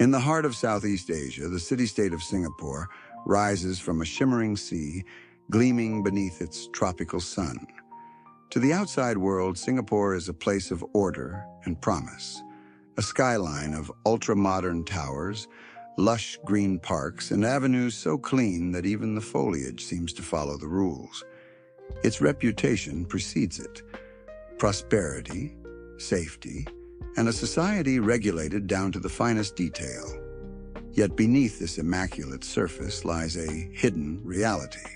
In the heart of Southeast Asia, the city-state of Singapore rises from a shimmering sea, gleaming beneath its tropical sun. To the outside world, Singapore is a place of order and promise, a skyline of ultra-modern towers, lush green parks, and avenues so clean that even the foliage seems to follow the rules. Its reputation precedes it: prosperity, safety, and a society regulated down to the finest detail. Yet beneath this immaculate surface lies a hidden reality.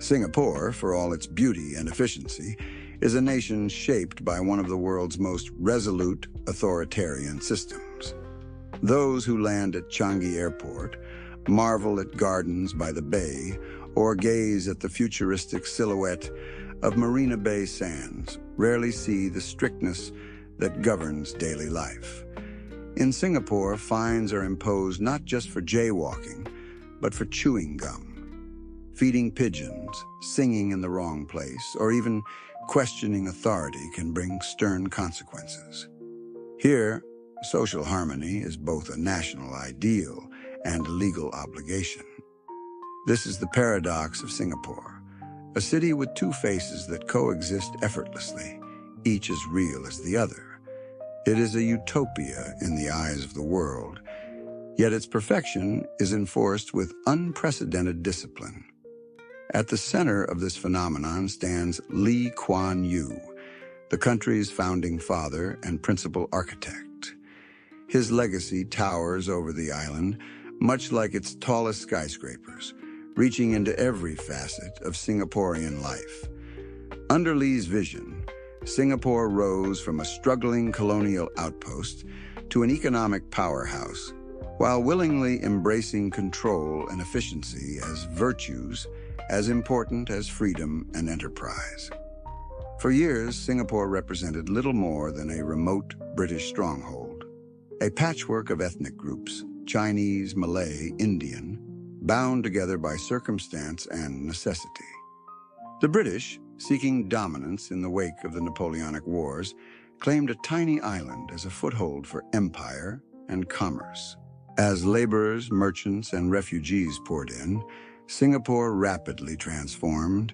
Singapore, for all its beauty and efficiency, is a nation shaped by one of the world's most resolute authoritarian systems. Those who land at Changi Airport, marvel at gardens by the bay, or gaze at the futuristic silhouette of Marina Bay sands rarely see the strictness that governs daily life. In Singapore, fines are imposed not just for jaywalking, but for chewing gum, feeding pigeons, singing in the wrong place, or even questioning authority can bring stern consequences. Here, social harmony is both a national ideal and a legal obligation. This is the paradox of Singapore, a city with two faces that coexist effortlessly, each as real as the other. It is a utopia in the eyes of the world, yet its perfection is enforced with unprecedented discipline. At the center of this phenomenon stands Lee Kuan Yew, the country's founding father and principal architect. His legacy towers over the island, much like its tallest skyscrapers, reaching into every facet of Singaporean life. Under Lee's vision, Singapore rose from a struggling colonial outpost to an economic powerhouse, while willingly embracing control and efficiency as virtues as important as freedom and enterprise. For years, Singapore represented little more than a remote British stronghold, a patchwork of ethnic groups, Chinese, Malay, Indian, bound together by circumstance and necessity. The British, seeking dominance in the wake of the Napoleonic Wars, claimed a tiny island as a foothold for empire and commerce. As laborers, merchants, and refugees poured in, Singapore rapidly transformed,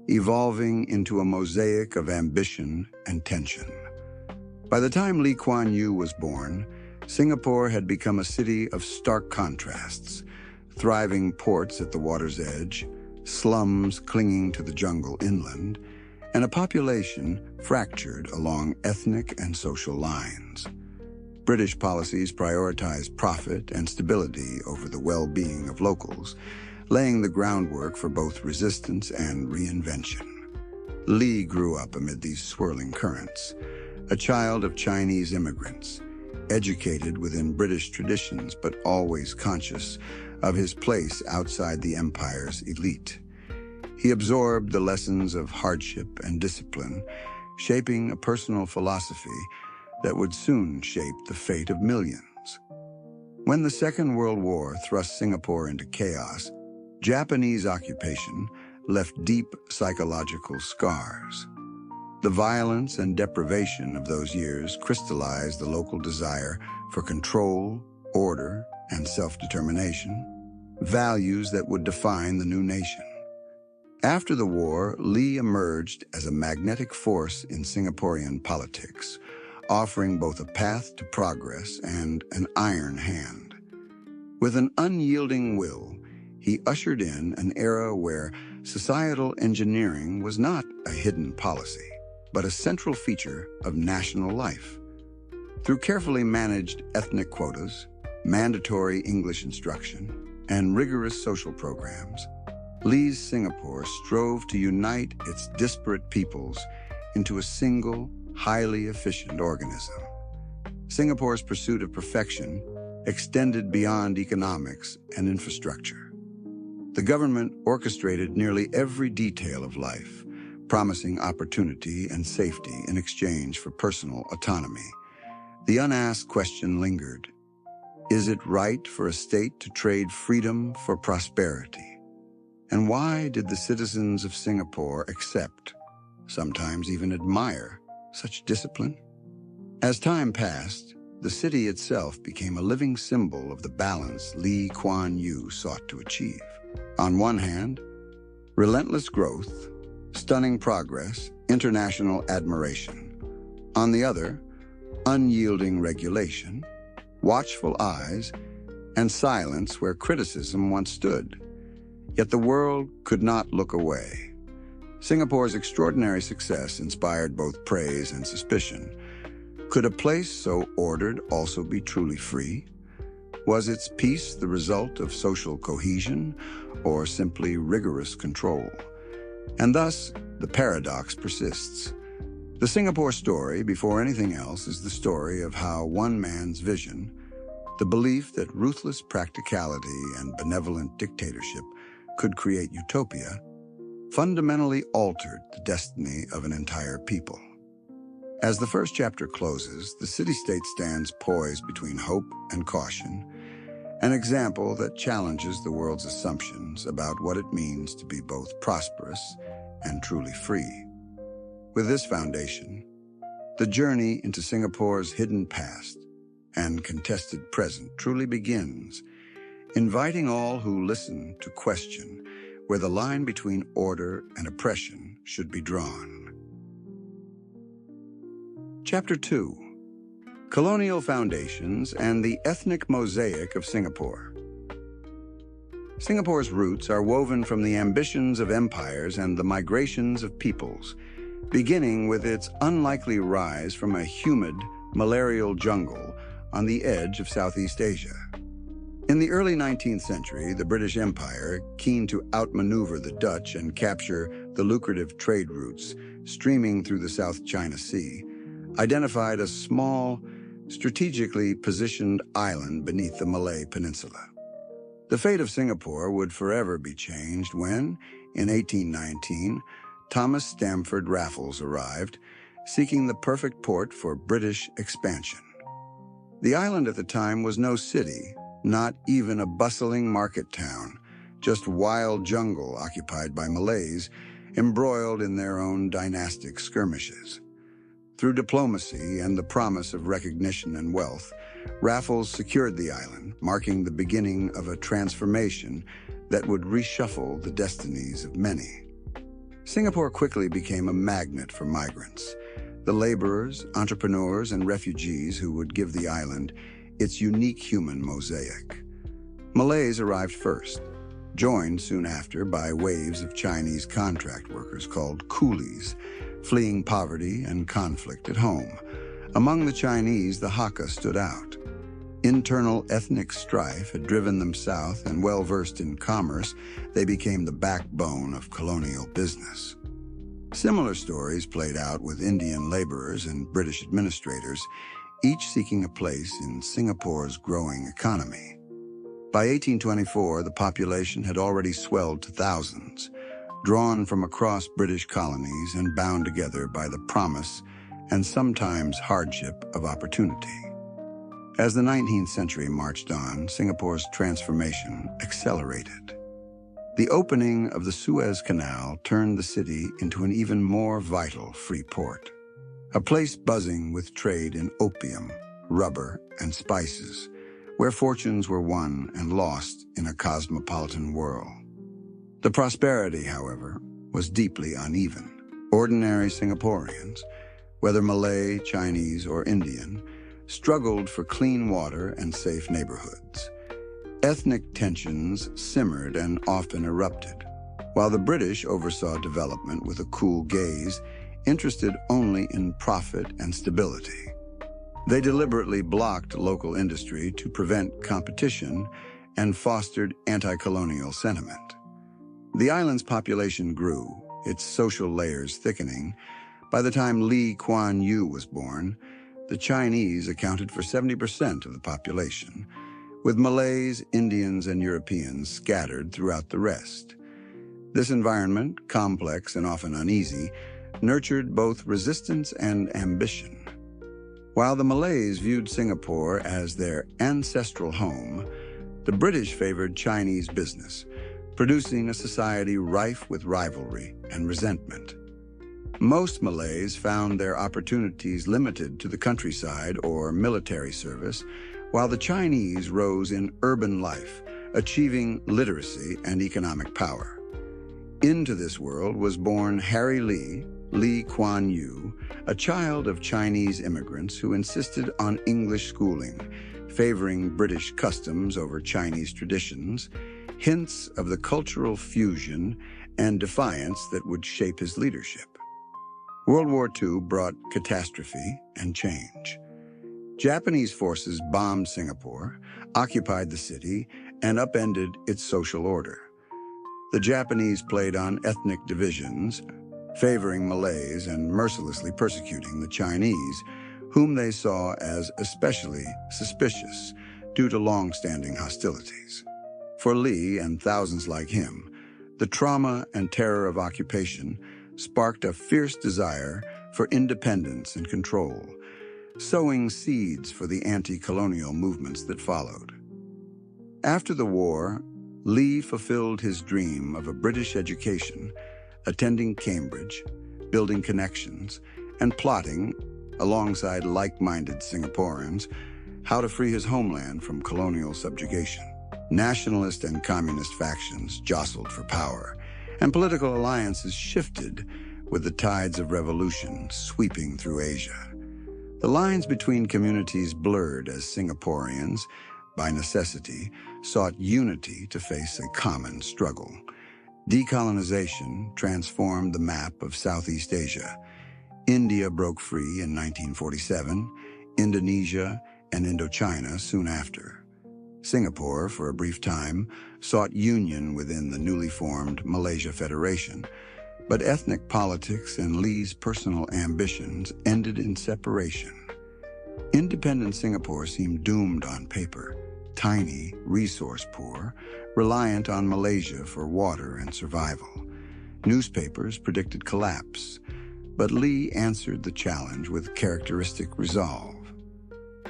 evolving into a mosaic of ambition and tension. By the time Lee Kuan Yew was born, Singapore had become a city of stark contrasts: thriving ports at the water's edge, slums clinging to the jungle inland, and a population fractured along ethnic and social lines. British policies prioritized profit and stability over the well-being of locals, laying the groundwork for both resistance and reinvention. Lee grew up amid these swirling currents, a child of Chinese immigrants, educated within British traditions but always conscious of his place outside the empire's elite. He absorbed the lessons of hardship and discipline, shaping a personal philosophy that would soon shape the fate of millions. When the Second World War thrust Singapore into chaos, Japanese occupation left deep psychological scars. The violence and deprivation of those years crystallized the local desire for control, order, and self-determination, values that would define the new nation. After the war, Lee emerged as a magnetic force in Singaporean politics, offering both a path to progress and an iron hand. With an unyielding will, he ushered in an era where societal engineering was not a hidden policy, but a central feature of national life. Through carefully managed ethnic quotas, mandatory English instruction, and rigorous social programs, Lee's Singapore strove to unite its disparate peoples into a single, highly efficient organism. Singapore's pursuit of perfection extended beyond economics and infrastructure. The government orchestrated nearly every detail of life, promising opportunity and safety in exchange for personal autonomy. The unasked question lingered: is it right for a state to trade freedom for prosperity? And why did the citizens of Singapore accept, sometimes even admire, such discipline? As time passed, the city itself became a living symbol of the balance Lee Kuan Yew sought to achieve. On one hand, relentless growth, stunning progress, international admiration. On the other, unyielding regulation, watchful eyes, and silence where criticism once stood. Yet the world could not look away. Singapore's extraordinary success inspired both praise and suspicion. Could a place so ordered also be truly free? Was its peace the result of social cohesion or simply rigorous control? And thus, the paradox persists. The Singapore story, before anything else, is the story of how one man's vision, the belief that ruthless practicality and benevolent dictatorship could create utopia, fundamentally altered the destiny of an entire people. As the first chapter closes, the city-state stands poised between hope and caution, an example that challenges the world's assumptions about what it means to be both prosperous and truly free. With this foundation, the journey into Singapore's hidden past and contested present truly begins, inviting all who listen to question where the line between order and oppression should be drawn. Chapter 2. Colonial Foundations and the Ethnic Mosaic of Singapore. Singapore's roots are woven from the ambitions of empires and the migrations of peoples, beginning with its unlikely rise from a humid, malarial jungle on the edge of Southeast Asia. In the early 19th century, the British Empire, keen to outmaneuver the Dutch and capture the lucrative trade routes streaming through the South China Sea, identified a small, strategically positioned island beneath the Malay Peninsula. The fate of Singapore would forever be changed when, in 1819, Thomas Stamford Raffles arrived, seeking the perfect port for British expansion. The island at the time was no city, not even a bustling market town, just wild jungle occupied by Malays, embroiled in their own dynastic skirmishes. Through diplomacy and the promise of recognition and wealth, Raffles secured the island, marking the beginning of a transformation that would reshuffle the destinies of many. Singapore quickly became a magnet for migrants, the laborers, entrepreneurs, and refugees who would give the island its unique human mosaic. Malays arrived first, joined soon after by waves of Chinese contract workers called coolies, fleeing poverty and conflict at home. Among the Chinese, the Hakka stood out. Internal ethnic strife had driven them south, and well-versed in commerce, they became the backbone of colonial business. Similar stories played out with Indian laborers and British administrators, each seeking a place in Singapore's growing economy. By 1824, the population had already swelled to thousands, drawn from across British colonies and bound together by the promise and sometimes hardship of opportunity. As the 19th century marched on, Singapore's transformation accelerated. The opening of the Suez Canal turned the city into an even more vital free port, a place buzzing with trade in opium, rubber, and spices, where fortunes were won and lost in a cosmopolitan world. The prosperity, however, was deeply uneven. Ordinary Singaporeans, whether Malay, Chinese, or Indian, struggled for clean water and safe neighborhoods. Ethnic tensions simmered and often erupted, while the British oversaw development with a cool gaze, interested only in profit and stability. They deliberately blocked local industry to prevent competition and fostered anti-colonial sentiment. The island's population grew, its social layers thickening. By the time Lee Kuan Yew was born, the Chinese accounted for 70% of the population, with Malays, Indians, and Europeans scattered throughout the rest. This environment, complex and often uneasy, nurtured both resistance and ambition. While the Malays viewed Singapore as their ancestral home, the British favored Chinese business, producing a society rife with rivalry and resentment. Most Malays found their opportunities limited to the countryside or military service, while the Chinese rose in urban life, achieving literacy and economic power. Into this world was born Harry Lee Kuan Yew, a child of Chinese immigrants who insisted on English schooling, favoring British customs over Chinese traditions, hints of the cultural fusion and defiance that would shape his leadership. World War II brought catastrophe and change. Japanese forces bombed Singapore, occupied the city, and upended its social order. The Japanese played on ethnic divisions, favoring Malays and mercilessly persecuting the Chinese, whom they saw as especially suspicious due to long-standing hostilities. For Lee and thousands like him, the trauma and terror of occupation sparked a fierce desire for independence and control, sowing seeds for the anti-colonial movements that followed. After the war, Lee fulfilled his dream of a British education, attending Cambridge, building connections, and plotting, alongside like-minded Singaporeans, how to free his homeland from colonial subjugation. Nationalist and communist factions jostled for power, and political alliances shifted with the tides of revolution sweeping through Asia. The lines between communities blurred as Singaporeans, by necessity, sought unity to face a common struggle. Decolonization transformed the map of Southeast Asia. India broke free in 1947, Indonesia and Indochina soon after. Singapore, for a brief time, sought union within the newly formed Malaysia Federation, but ethnic politics and Lee's personal ambitions ended in separation. Independent Singapore seemed doomed on paper, tiny, resource-poor, reliant on Malaysia for water and survival. Newspapers predicted collapse, but Lee answered the challenge with characteristic resolve.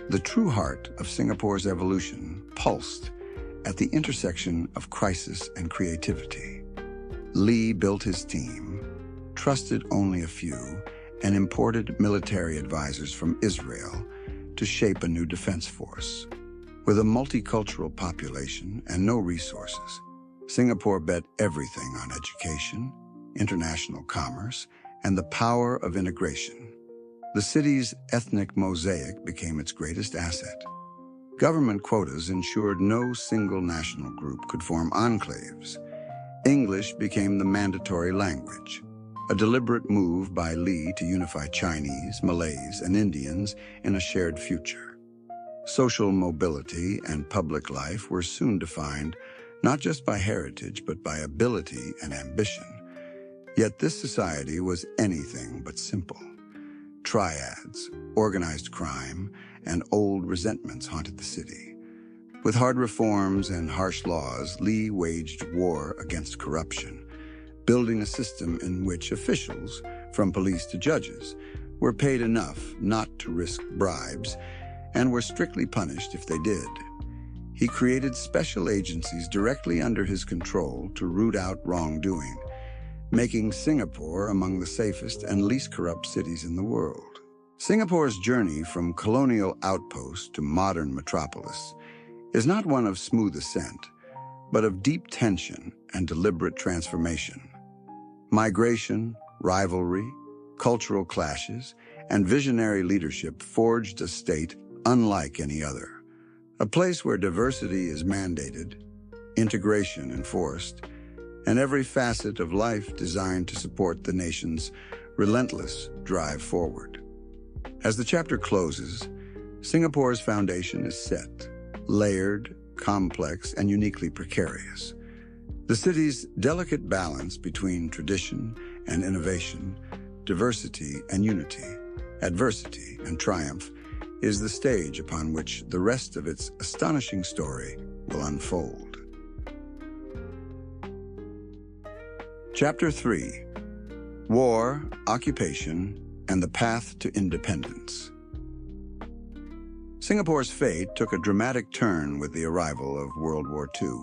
The true heart of Singapore's evolution pulsed at the intersection of crisis and creativity. Lee built his team, trusted only a few, and imported military advisors from Israel to shape a new defense force. With a multicultural population and no resources, Singapore bet everything on education, international commerce, and the power of integration. The city's ethnic mosaic became its greatest asset. Government quotas ensured no single national group could form enclaves. English became the mandatory language, a deliberate move by Lee to unify Chinese, Malays, and Indians in a shared future. Social mobility and public life were soon defined not just by heritage, but by ability and ambition. Yet this society was anything but simple. Triads, organized crime, and old resentments haunted the city. With hard reforms and harsh laws, Lee waged war against corruption, building a system in which officials, from police to judges, were paid enough not to risk bribes and were strictly punished if they did. He created special agencies directly under his control to root out wrongdoing, making Singapore among the safest and least corrupt cities in the world. Singapore's journey from colonial outpost to modern metropolis is not one of smooth ascent, but of deep tension and deliberate transformation. Migration, rivalry, cultural clashes, and visionary leadership forged a state unlike any other. A place where diversity is mandated, integration enforced, and every facet of life designed to support the nation's relentless drive forward. As the chapter closes, Singapore's foundation is set, layered, complex, and uniquely precarious. The city's delicate balance between tradition and innovation, diversity and unity, adversity and triumph, is the stage upon which the rest of its astonishing story will unfold. Chapter 3: War, Occupation, and the Path to Independence. Singapore's fate took a dramatic turn with the arrival of World War II.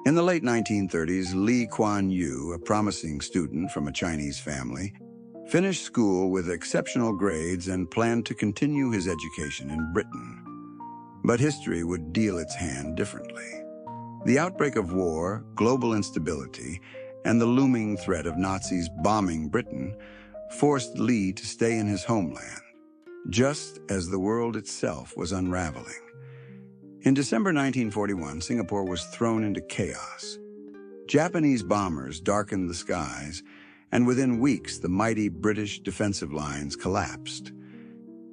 In the late 1930s, Lee Kuan Yew, a promising student from a Chinese family, finished school with exceptional grades, and planned to continue his education in Britain. But history would deal its hand differently. The outbreak of war, global instability, and the looming threat of Nazis bombing Britain forced Lee to stay in his homeland, just as the world itself was unraveling. In December 1941, Singapore was thrown into chaos. Japanese bombers darkened the skies, and within weeks the mighty British defensive lines collapsed.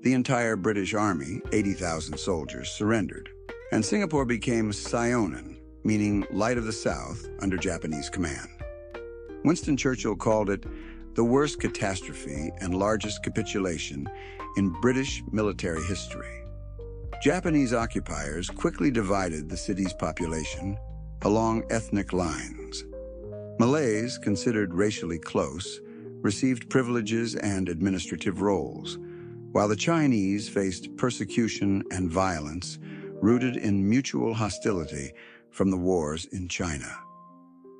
The entire British Army, 80,000 soldiers, surrendered, and Singapore became Sionan, meaning Light of the South, under Japanese command. Winston Churchill called it the worst catastrophe and largest capitulation in British military history. Japanese occupiers quickly divided the city's population along ethnic lines. Malays, considered racially close, received privileges and administrative roles, while the Chinese faced persecution and violence rooted in mutual hostility from the wars in China.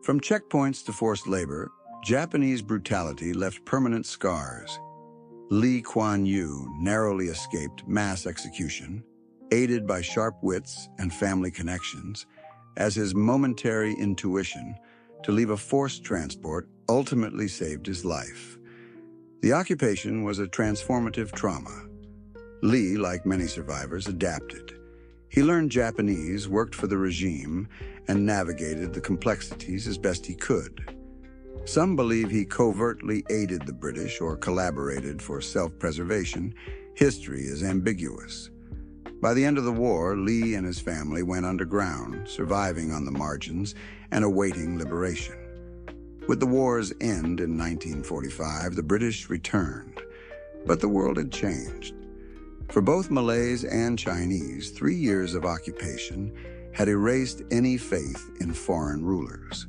From checkpoints to forced labor, Japanese brutality left permanent scars. Lee Kuan Yew narrowly escaped mass execution, aided by sharp wits and family connections, as his momentary intuition to leave a forced transport ultimately saved his life. The occupation was a transformative trauma. Lee, like many survivors, adapted. He learned Japanese, worked for the regime, and navigated the complexities as best he could. Some believe he covertly aided the British or collaborated for self-preservation. History is ambiguous. By the end of the war, Lee and his family went underground, surviving on the margins and awaiting liberation. With the war's end in 1945, the British returned, but the world had changed. For both Malays and Chinese, 3 years of occupation had erased any faith in foreign rulers.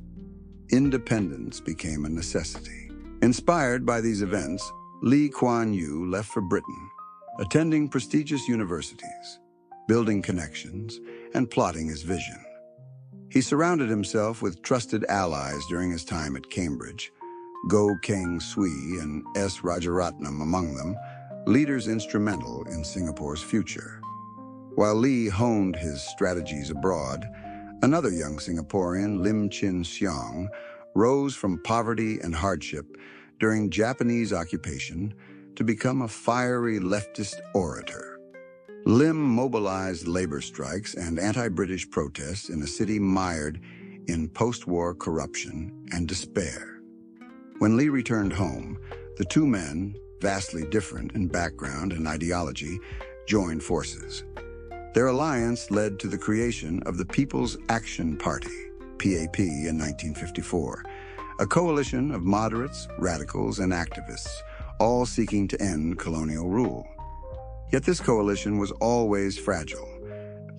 Independence became a necessity. Inspired by these events, Lee Kuan Yew left for Britain, attending prestigious universities, building connections, and plotting his vision. He surrounded himself with trusted allies during his time at Cambridge, Goh Keng Swee and S. Rajaratnam among them, leaders instrumental in Singapore's future. While Lee honed his strategies abroad, another young Singaporean, Lim Chin Siong, rose from poverty and hardship during Japanese occupation to become a fiery leftist orator. Lim mobilized labor strikes and anti-British protests in a city mired in post-war corruption and despair. When Lee returned home, the two men, vastly different in background and ideology, joined forces. Their alliance led to the creation of the People's Action Party, PAP, in 1954, a coalition of moderates, radicals, and activists, all seeking to end colonial rule. Yet this coalition was always fragile.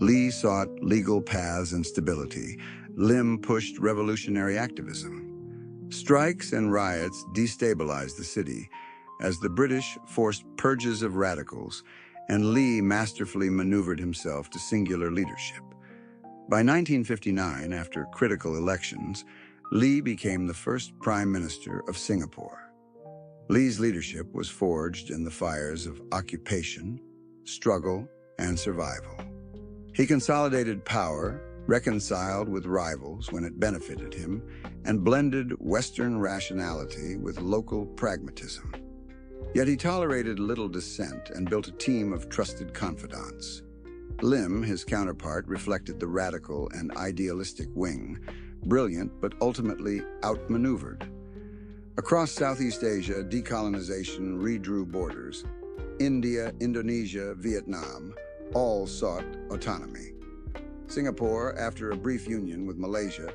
Lee sought legal paths and stability. Lim pushed revolutionary activism. Strikes and riots destabilized the city as the British forced purges of radicals, and Lee masterfully maneuvered himself to singular leadership. By 1959, after critical elections, Lee became the first Prime Minister of Singapore. Lee's leadership was forged in the fires of occupation, struggle, and survival. He consolidated power, reconciled with rivals when it benefited him, and blended Western rationality with local pragmatism. Yet he tolerated little dissent and built a team of trusted confidants. Lim, his counterpart, reflected the radical and idealistic wing, brilliant but ultimately outmaneuvered. Across Southeast Asia, decolonization redrew borders. India, Indonesia, Vietnam all sought autonomy. Singapore, after a brief union with Malaysia,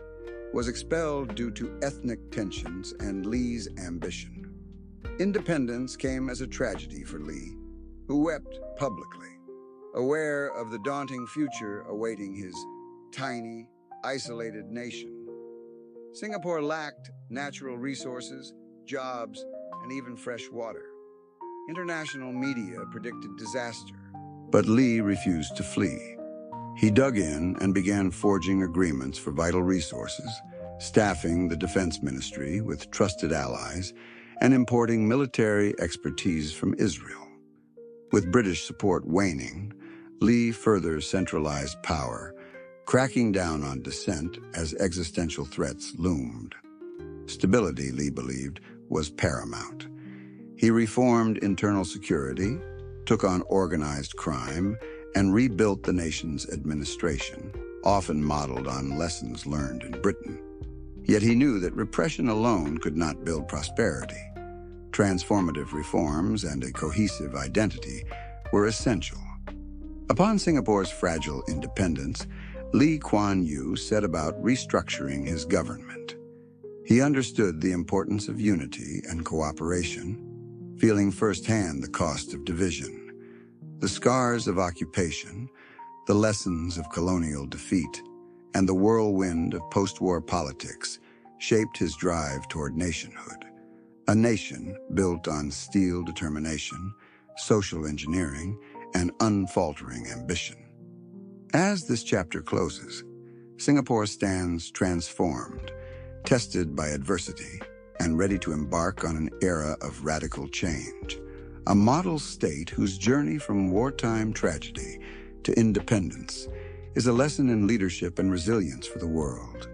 was expelled due to ethnic tensions and Lee's ambition. Independence came as a tragedy for Lee, who wept publicly, aware of the daunting future awaiting his tiny, isolated nation. Singapore lacked natural resources, jobs, and even fresh water. International media predicted disaster, but Lee refused to flee. He dug in and began forging agreements for vital resources, staffing the defense ministry with trusted allies, and importing military expertise from Israel. With British support waning, Lee further centralized power, cracking down on dissent as existential threats loomed. Stability, Lee believed, was paramount. He reformed internal security, took on organized crime, and rebuilt the nation's administration, often modeled on lessons learned in Britain. Yet he knew that repression alone could not build prosperity. Transformative reforms and a cohesive identity were essential. Upon Singapore's fragile independence, Lee Kuan Yew set about restructuring his government. He understood the importance of unity and cooperation, feeling firsthand the cost of division. The scars of occupation, the lessons of colonial defeat, and the whirlwind of post-war politics shaped his drive toward nationhood. A nation built on steel determination, social engineering, and unfaltering ambition. As this chapter closes, Singapore stands transformed, tested by adversity, and ready to embark on an era of radical change. A model state whose journey from wartime tragedy to independence is a lesson in leadership and resilience for the world.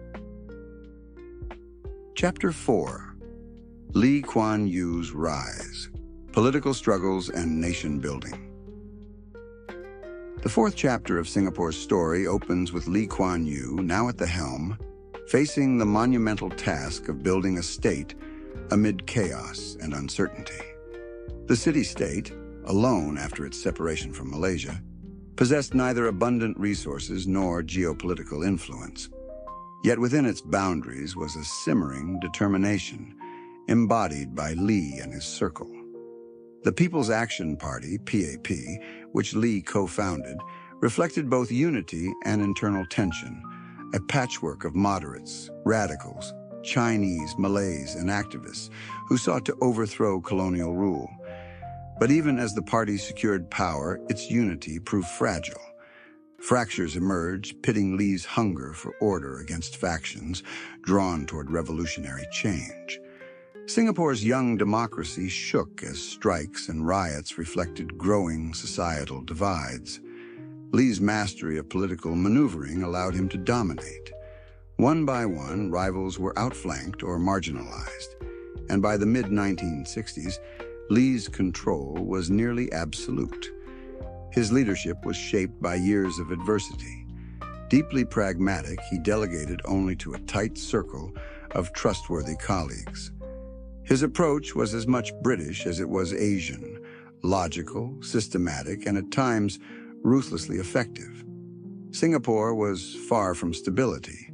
Chapter 4. Lee Kuan Yew's Rise, Political Struggles and Nation Building. The fourth chapter of Singapore's story opens with Lee Kuan Yew, now at the helm, facing the monumental task of building a state amid chaos and uncertainty. The city-state, alone after its separation from Malaysia, possessed neither abundant resources nor geopolitical influence. Yet within its boundaries was a simmering determination, embodied by Lee and his circle. The People's Action Party, PAP, which Lee co-founded, reflected both unity and internal tension, a patchwork of moderates, radicals, Chinese, Malays, and activists who sought to overthrow colonial rule. But even as the party secured power, its unity proved fragile. Fractures emerged, pitting Lee's hunger for order against factions drawn toward revolutionary change. Singapore's young democracy shook as strikes and riots reflected growing societal divides. Lee's mastery of political maneuvering allowed him to dominate. One by one, rivals were outflanked or marginalized, and by the mid-1960s, Lee's control was nearly absolute. His leadership was shaped by years of adversity. Deeply pragmatic, he delegated only to a tight circle of trustworthy colleagues. His approach was as much British as it was Asian, logical, systematic, and at times ruthlessly effective. Singapore was far from stability.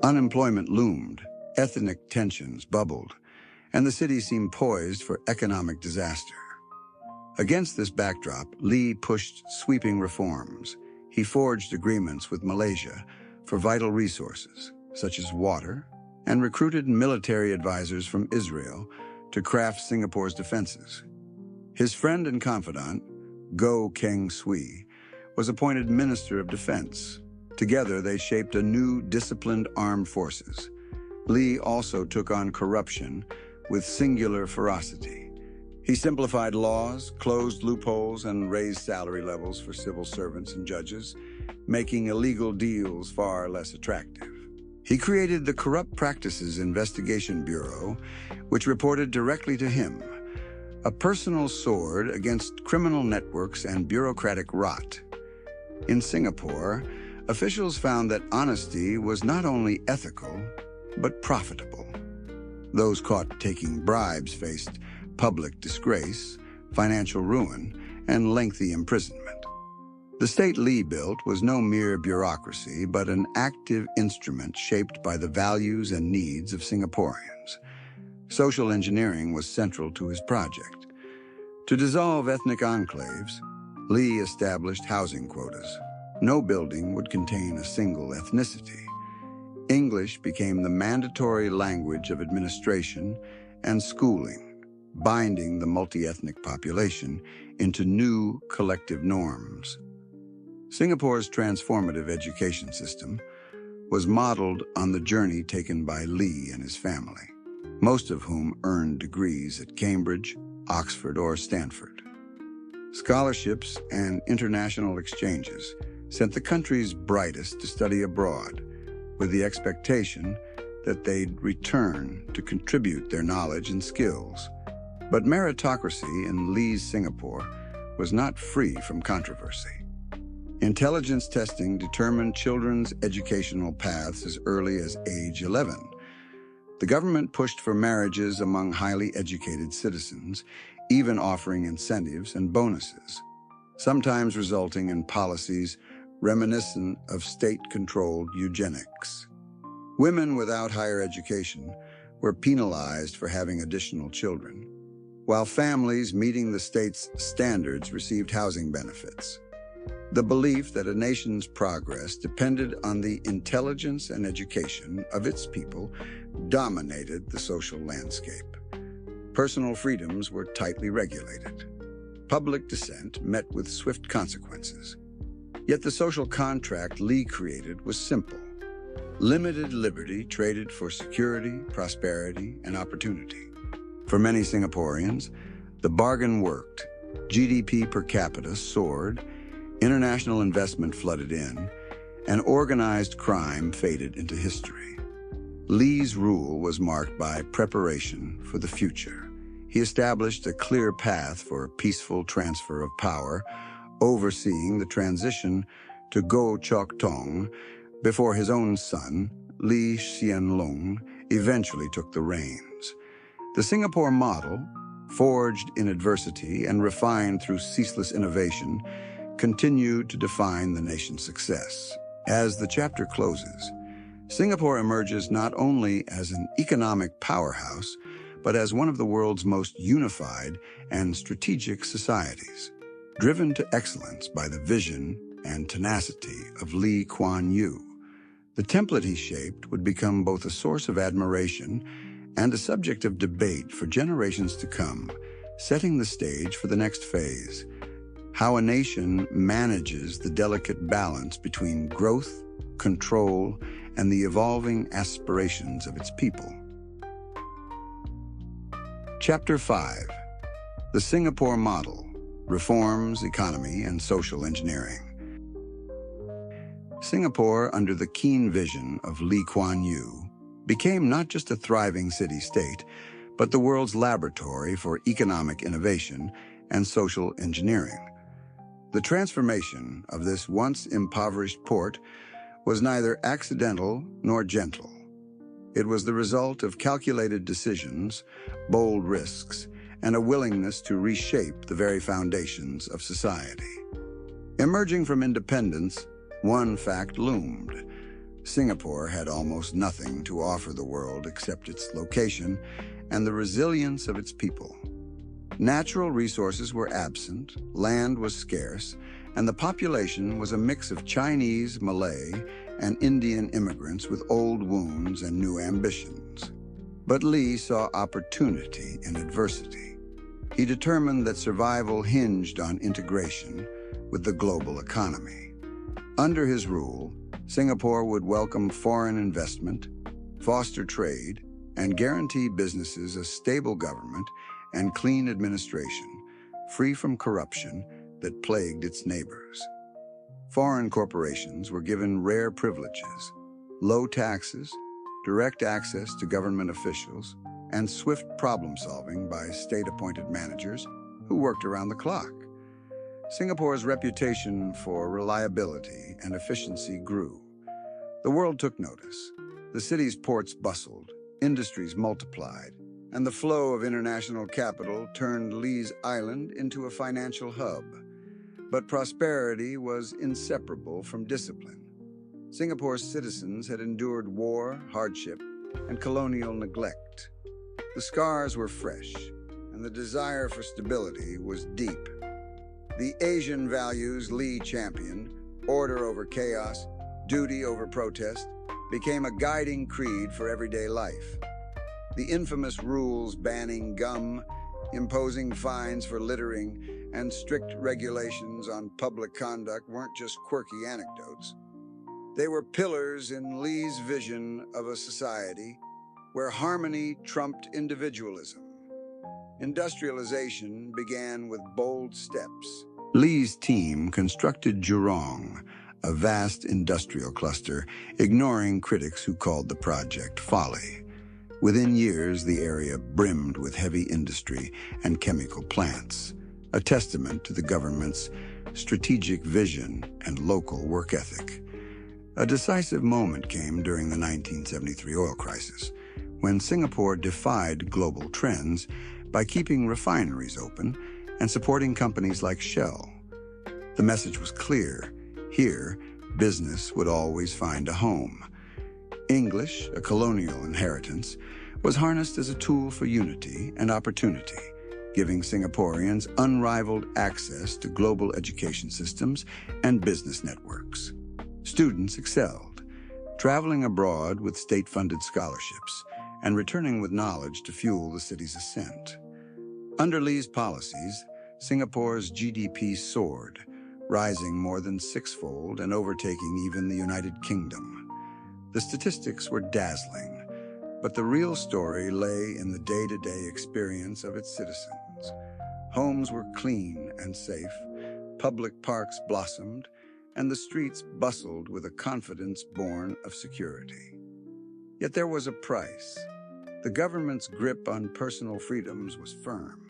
Unemployment loomed, ethnic tensions bubbled, and the city seemed poised for economic disaster. Against this backdrop, Lee pushed sweeping reforms. He forged agreements with Malaysia for vital resources, such as water, and recruited military advisors from Israel to craft Singapore's defenses. His friend and confidant, Goh Keng Swee, was appointed Minister of Defense. Together, they shaped a new, disciplined armed forces. Lee also took on corruption with singular ferocity. He simplified laws, closed loopholes, and raised salary levels for civil servants and judges, making illegal deals far less attractive. He created the Corrupt Practices Investigation Bureau, which reported directly to him, a personal sword against criminal networks and bureaucratic rot. In Singapore, officials found that honesty was not only ethical, but profitable. Those caught taking bribes faced public disgrace, financial ruin, and lengthy imprisonment. The state Lee built was no mere bureaucracy, but an active instrument shaped by the values and needs of Singaporeans. Social engineering was central to his project. To dissolve ethnic enclaves, Lee established housing quotas. No building would contain a single ethnicity. English became the mandatory language of administration and schooling, binding the multi-ethnic population into new collective norms. Singapore's transformative education system was modeled on the journey taken by Lee and his family. most of whom earned degrees at Cambridge, Oxford, or Stanford. Scholarships and international exchanges sent the country's brightest to study abroad, with the expectation that they'd return to contribute their knowledge and skills. But meritocracy in Lee's Singapore was not free from controversy. Intelligence testing determined children's educational paths as early as age 11. The government pushed for marriages among highly educated citizens, even offering incentives and bonuses, sometimes resulting in policies reminiscent of state-controlled eugenics. Women without higher education were penalized for having additional children, while families meeting the state's standards received housing benefits. The belief that a nation's progress depended on the intelligence and education of its people dominated the social landscape. Personal freedoms were tightly regulated. Public dissent met with swift consequences. Yet the social contract Lee created was simple: limited liberty traded for security, prosperity, and opportunity. For many Singaporeans, the bargain worked. GDP per capita soared, international investment flooded in, and organized crime faded into history. Lee's rule was marked by preparation for the future. He established a clear path for a peaceful transfer of power, overseeing the transition to Goh Chok Tong before his own son, Lee Hsien Loong, eventually took the reins. The Singapore model, forged in adversity and refined through ceaseless innovation, continued to define the nation's success. As the chapter closes, Singapore emerges not only as an economic powerhouse, but as one of the world's most unified and strategic societies, driven to excellence by the vision and tenacity of Lee Kuan Yew. The template he shaped would become both a source of admiration and a subject of debate for generations to come, setting the stage for the next phase: how a nation manages the delicate balance between growth, control, and the evolving aspirations of its people. Chapter 5: The Singapore Model: Reforms, Economy, and Social Engineering. Singapore, under the keen vision of Lee Kuan Yew, became not just a thriving city-state, but the world's laboratory for economic innovation and social engineering. The transformation of this once impoverished port was neither accidental nor gentle. It was the result of calculated decisions, bold risks, and a willingness to reshape the very foundations of society. Emerging from independence, one fact loomed: Singapore had almost nothing to offer the world except its location and the resilience of its people. Natural resources were absent, land was scarce, and the population was a mix of Chinese, Malay, and Indian immigrants with old wounds and new ambitions. But Lee saw opportunity in adversity. He determined that survival hinged on integration with the global economy. Under his rule, Singapore would welcome foreign investment, foster trade, and guarantee businesses a stable government and clean administration, free from corruption that plagued its neighbors. Foreign corporations were given rare privileges: low taxes, direct access to government officials, and swift problem-solving by state-appointed managers who worked around the clock. Singapore's reputation for reliability and efficiency grew. The world took notice. The city's ports bustled, industries multiplied, and the flow of international capital turned Lee's Island into a financial hub. But prosperity was inseparable from discipline. Singapore's citizens had endured war, hardship, and colonial neglect. The scars were fresh, and the desire for stability was deep. The Asian values Lee championed, order over chaos, duty over protest, became a guiding creed for everyday life. The infamous rules banning gum, imposing fines for littering, and strict regulations on public conduct weren't just quirky anecdotes. They were pillars in Lee's vision of a society where harmony trumped individualism. Industrialization began with bold steps. Lee's team constructed Jurong, a vast industrial cluster, ignoring critics who called the project folly. Within years, the area brimmed with heavy industry and chemical plants, a testament to the government's strategic vision and local work ethic. A decisive moment came during the 1973 oil crisis, when Singapore defied global trends by keeping refineries open and supporting companies like Shell. The message was clear. Here, business would always find a home. English, a colonial inheritance, was harnessed as a tool for unity and opportunity, giving Singaporeans unrivaled access to global education systems and business networks. Students excelled, traveling abroad with state-funded scholarships and returning with knowledge to fuel the city's ascent. Under Lee's policies, Singapore's GDP soared, rising more than sixfold and overtaking even the United Kingdom. The statistics were dazzling, but the real story lay in the day-to-day experience of its citizens. Homes were clean and safe, public parks blossomed, and the streets bustled with a confidence born of security. Yet there was a price. The government's grip on personal freedoms was firm,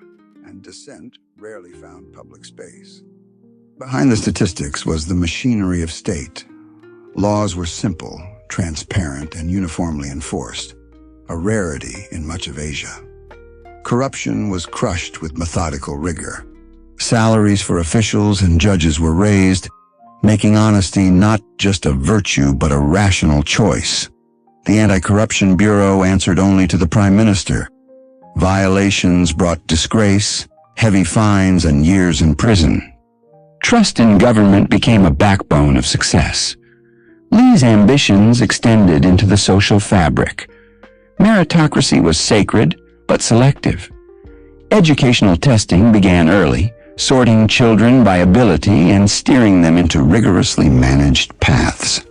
and dissent rarely found public space. Behind the statistics was the machinery of state. Laws were simple, transparent, and uniformly enforced, a rarity in much of Asia. Corruption was crushed with methodical rigor. Salaries for officials and judges were raised, making honesty not just a virtue but a rational choice. The Anti-Corruption Bureau answered only to the Prime Minister. Violations brought disgrace, heavy fines, and years in prison. Trust in government became a backbone of success. Lee's ambitions extended into the social fabric. Meritocracy was sacred, but selective. Educational testing began early, sorting children by ability and steering them into rigorously managed paths.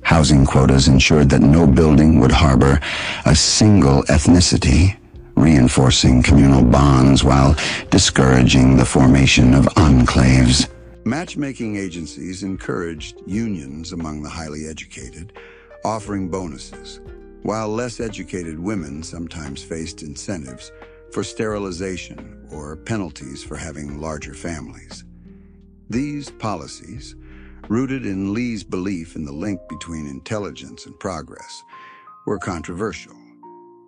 Housing quotas ensured that no building would harbor a single ethnicity, reinforcing communal bonds while discouraging the formation of enclaves. Matchmaking agencies encouraged unions among the highly educated, offering bonuses, while less educated women sometimes faced incentives for sterilization or penalties for having larger families. These policies, rooted in Lee's belief in the link between intelligence and progress, were controversial,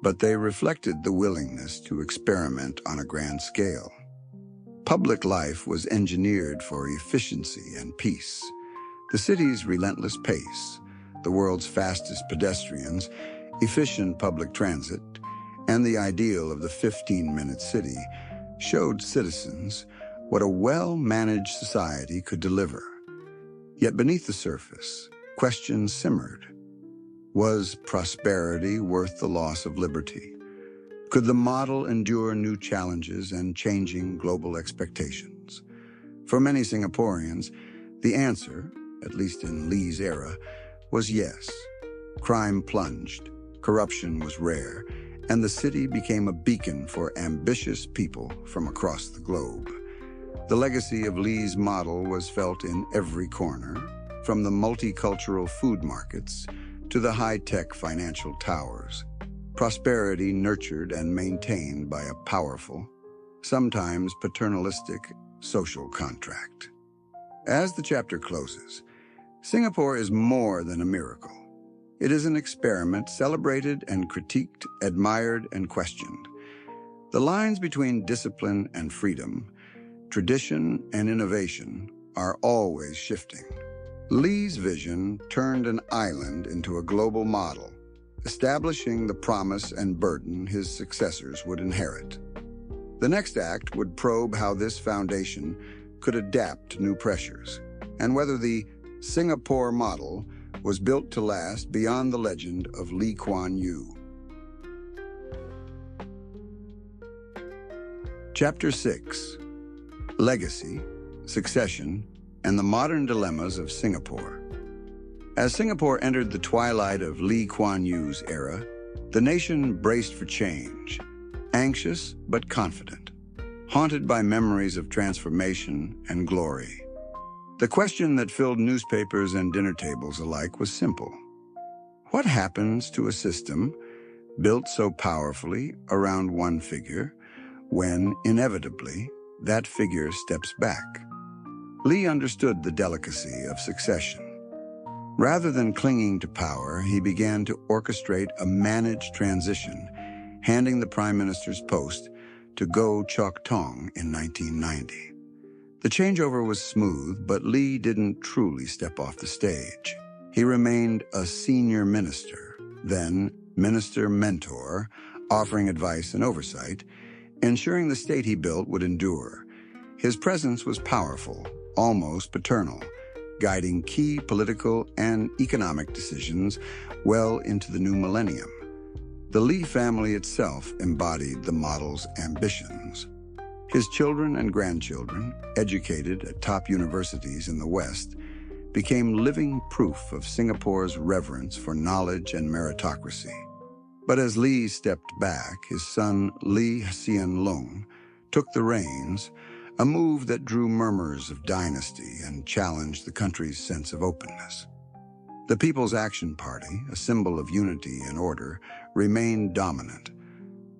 but they reflected the willingness to experiment on a grand scale. Public life was engineered for efficiency and peace. The city's relentless pace, the world's fastest pedestrians, efficient public transit, and the ideal of the 15-minute city showed citizens what a well-managed society could deliver. Yet beneath the surface, questions simmered. Was prosperity worth the loss of liberty? Could the model endure new challenges and changing global expectations? For many Singaporeans, the answer, at least in Lee's era, was yes. Crime plunged, corruption was rare, and the city became a beacon for ambitious people from across the globe. The legacy of Lee's model was felt in every corner, from the multicultural food markets to the high-tech financial towers. Prosperity nurtured and maintained by a powerful, sometimes paternalistic, social contract. As the chapter closes, Singapore is more than a miracle. It is an experiment celebrated and critiqued, admired and questioned. The lines between discipline and freedom, tradition and innovation, are always shifting. Lee's vision turned an island into a global model, establishing the promise and burden his successors would inherit. The next act would probe how this foundation could adapt to new pressures, and whether the Singapore model was built to last beyond the legend of Lee Kuan Yew. Chapter 6: Legacy, Succession, and the Modern Dilemmas of Singapore. As Singapore entered the twilight of Lee Kuan Yew's era, The nation braced for change, anxious but confident, haunted by memories of transformation and glory. The question that filled newspapers and dinner tables alike was simple. What happens to a system built so powerfully around one figure when, inevitably, that figure steps back? Lee understood the delicacy of succession. Rather than clinging to power, he began to orchestrate a managed transition, handing the prime minister's post to Goh Chok Tong in 1990. The changeover was smooth, but Lee didn't truly step off the stage. He remained a senior minister, then minister mentor, offering advice and oversight, ensuring the state he built would endure. His presence was powerful, almost paternal, guiding key political and economic decisions well into the new millennium. The Lee family itself embodied the model's ambitions. His children and grandchildren, educated at top universities in the West, became living proof of Singapore's reverence for knowledge and meritocracy. But as Lee stepped back, his son Lee Hsien Loong took the reins, a move that drew murmurs of dynasty and challenged the country's sense of openness. The People's Action Party, a symbol of unity and order, remained dominant,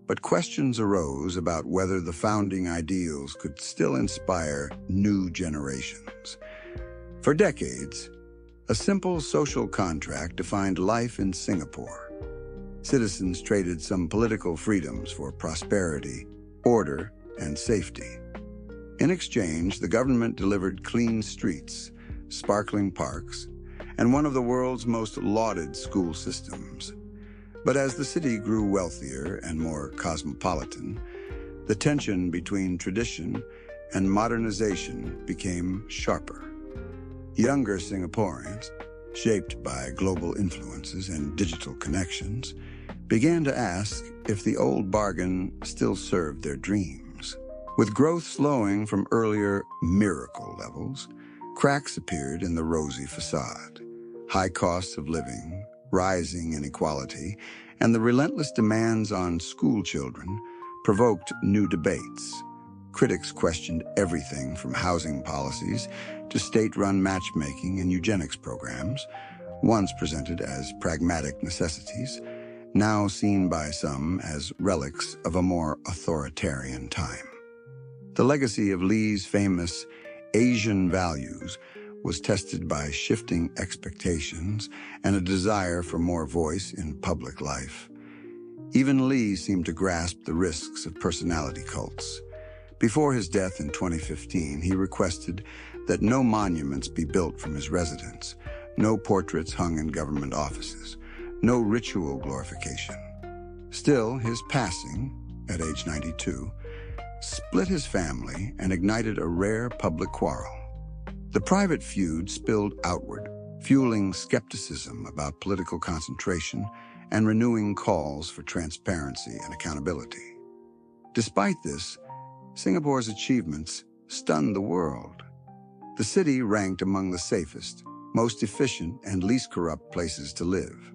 but questions arose about whether the founding ideals could still inspire new generations. For decades, a simple social contract defined life in Singapore. Citizens traded some political freedoms for prosperity, order, and safety. In exchange, the government delivered clean streets, sparkling parks, and one of the world's most lauded school systems. But as the city grew wealthier and more cosmopolitan, the tension between tradition and modernization became sharper. Younger Singaporeans, shaped by global influences and digital connections, began to ask if the old bargain still served their dreams. With growth slowing from earlier miracle levels, cracks appeared in the rosy facade. High costs of living, rising inequality, and the relentless demands on school children provoked new debates. Critics questioned everything from housing policies to state-run matchmaking and eugenics programs, once presented as pragmatic necessities, now seen by some as relics of a more authoritarian time. The legacy of Lee's famous Asian values was tested by shifting expectations and a desire for more voice in public life. Even Lee seemed to grasp the risks of personality cults. Before his death in 2015, he requested that no monuments be built from his residence, no portraits hung in government offices, no ritual glorification. Still, his passing, at age 92, split his family and ignited a rare public quarrel. The private feud spilled outward, fueling skepticism about political concentration and renewing calls for transparency and accountability. Despite this, Singapore's achievements stunned the world. The city ranked among the safest, most efficient, and least corrupt places to live.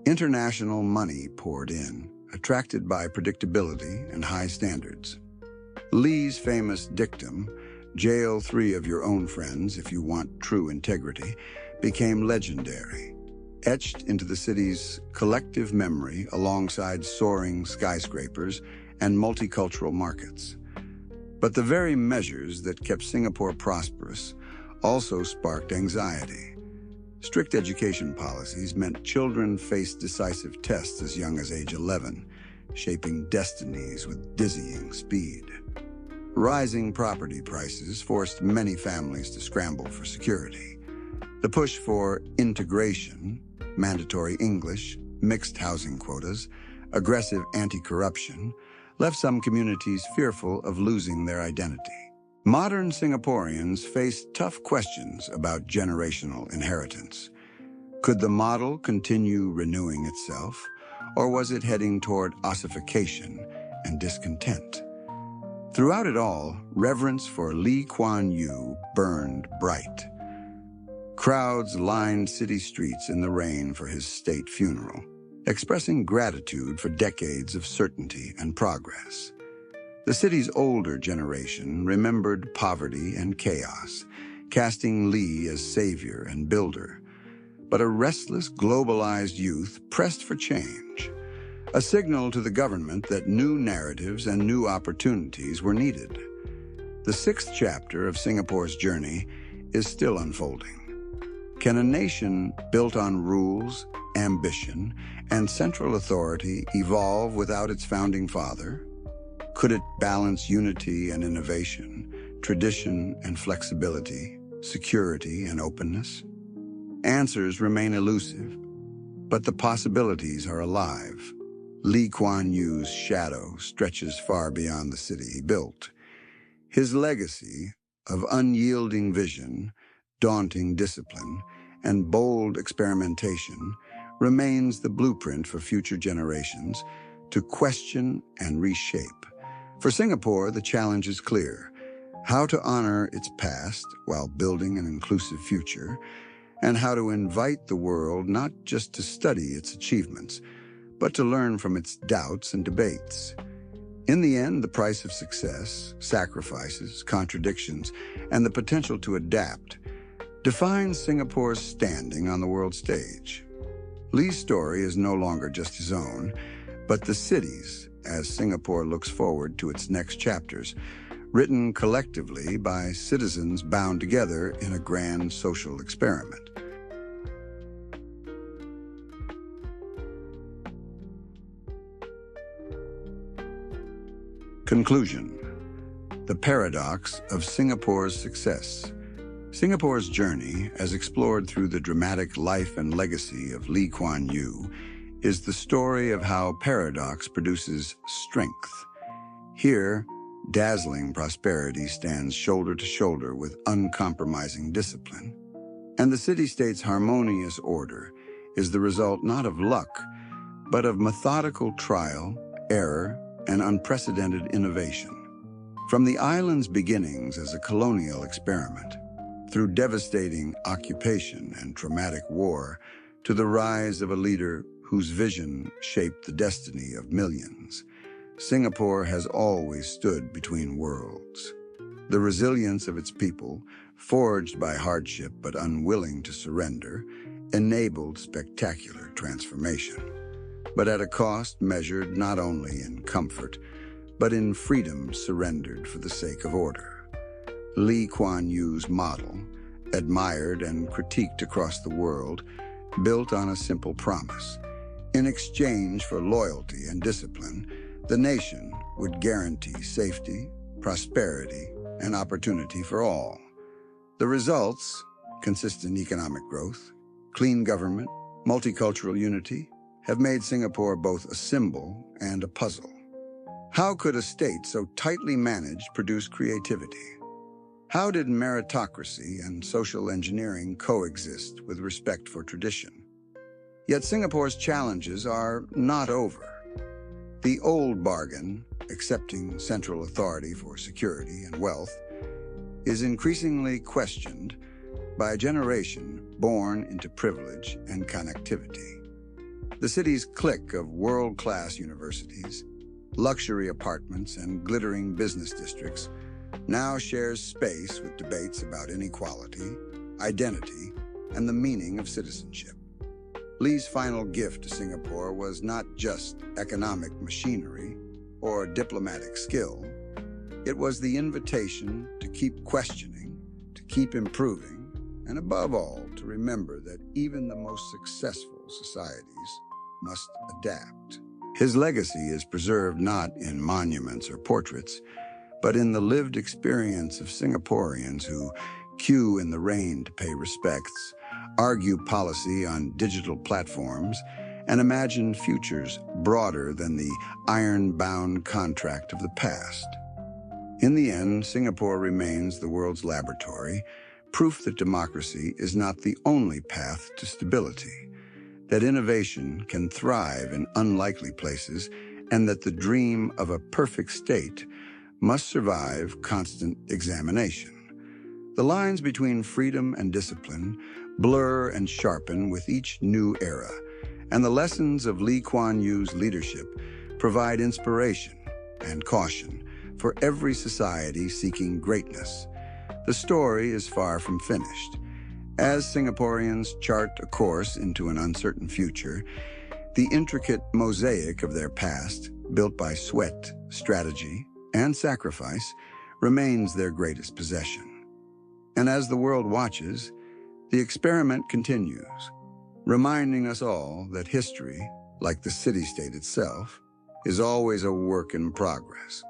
International money poured in, attracted by predictability and high standards. Lee's famous dictum, "Jail 3 of your own friends if you want true integrity," became legendary, etched into the city's collective memory alongside soaring skyscrapers and multicultural markets. But the very measures that kept Singapore prosperous also sparked anxiety. Strict education policies meant children faced decisive tests as young as age 11, shaping destinies with dizzying speed. Rising property prices forced many families to scramble for security. The push for integration, mandatory English, mixed housing quotas, aggressive anti-corruption, left some communities fearful of losing their identity. Modern Singaporeans faced tough questions about generational inheritance. Could the model continue renewing itself, or was it heading toward ossification and discontent? Throughout it all, reverence for Lee Kuan Yew burned bright. Crowds lined city streets in the rain for his state funeral, expressing gratitude for decades of certainty and progress. The city's older generation remembered poverty and chaos, casting Lee as savior and builder. But a restless, globalized youth pressed for change, a signal to the government that new narratives and new opportunities were needed. The sixth chapter of Singapore's journey is still unfolding. Can a nation built on rules, ambition, and central authority evolve without its founding father? Could it balance unity and innovation, tradition and flexibility, security and openness? Answers remain elusive, but the possibilities are alive. Lee Kuan Yew's shadow stretches far beyond the city he built. His legacy of unyielding vision, daunting discipline, and bold experimentation remains the blueprint for future generations to question and reshape. For Singapore, the challenge is clear: how to honor its past while building an inclusive future, and how to invite the world not just to study its achievements, but to learn from its doubts and debates. In the end, the price of success, sacrifices, contradictions, and the potential to adapt defines Singapore's standing on the world stage. Lee's story is no longer just his own, but the city's, as Singapore looks forward to its next chapters, written collectively by citizens bound together in a grand social experiment. Conclusion: the paradox of Singapore's success. Singapore's journey, as explored through the dramatic life and legacy of Lee Kuan Yew, is the story of how paradox produces strength. Here, dazzling prosperity stands shoulder to shoulder with uncompromising discipline. And the city-state's harmonious order is the result not of luck, but of methodical trial, error, and unprecedented innovation. From the island's beginnings as a colonial experiment, through devastating occupation and traumatic war, to the rise of a leader whose vision shaped the destiny of millions, Singapore has always stood between worlds. The resilience of its people, forged by hardship but unwilling to surrender, enabled spectacular transformation, but at a cost measured not only in comfort, but in freedom surrendered for the sake of order. Lee Kuan Yew's model, admired and critiqued across the world, built on a simple promise. In exchange for loyalty and discipline, the nation would guarantee safety, prosperity, and opportunity for all. The results: consistent economic growth, clean government, multicultural unity, have made Singapore both a symbol and a puzzle. How could a state so tightly managed produce creativity? How did meritocracy and social engineering coexist with respect for tradition? Yet Singapore's challenges are not over. The old bargain, accepting central authority for security and wealth, is increasingly questioned by a generation born into privilege and connectivity. The city's clique of world-class universities, luxury apartments, and glittering business districts now shares space with debates about inequality, identity, and the meaning of citizenship. Lee's final gift to Singapore was not just economic machinery or diplomatic skill. It was the invitation to keep questioning, to keep improving, and above all, to remember that even the most successful societies must adapt. His legacy is preserved not in monuments or portraits, but in the lived experience of Singaporeans who queue in the rain to pay respects, argue policy on digital platforms, and imagine futures broader than the iron-bound contract of the past. In the end, Singapore remains the world's laboratory, proof that democracy is not the only path to stability, that innovation can thrive in unlikely places, and that the dream of a perfect state must survive constant examination. The lines between freedom and discipline blur and sharpen with each new era, and the lessons of Lee Kuan Yew's leadership provide inspiration and caution for every society seeking greatness. The story is far from finished. As Singaporeans chart a course into an uncertain future, the intricate mosaic of their past, built by sweat, strategy, and sacrifice, remains their greatest possession. And as the world watches, the experiment continues, reminding us all that history, like the city-state itself, is always a work in progress.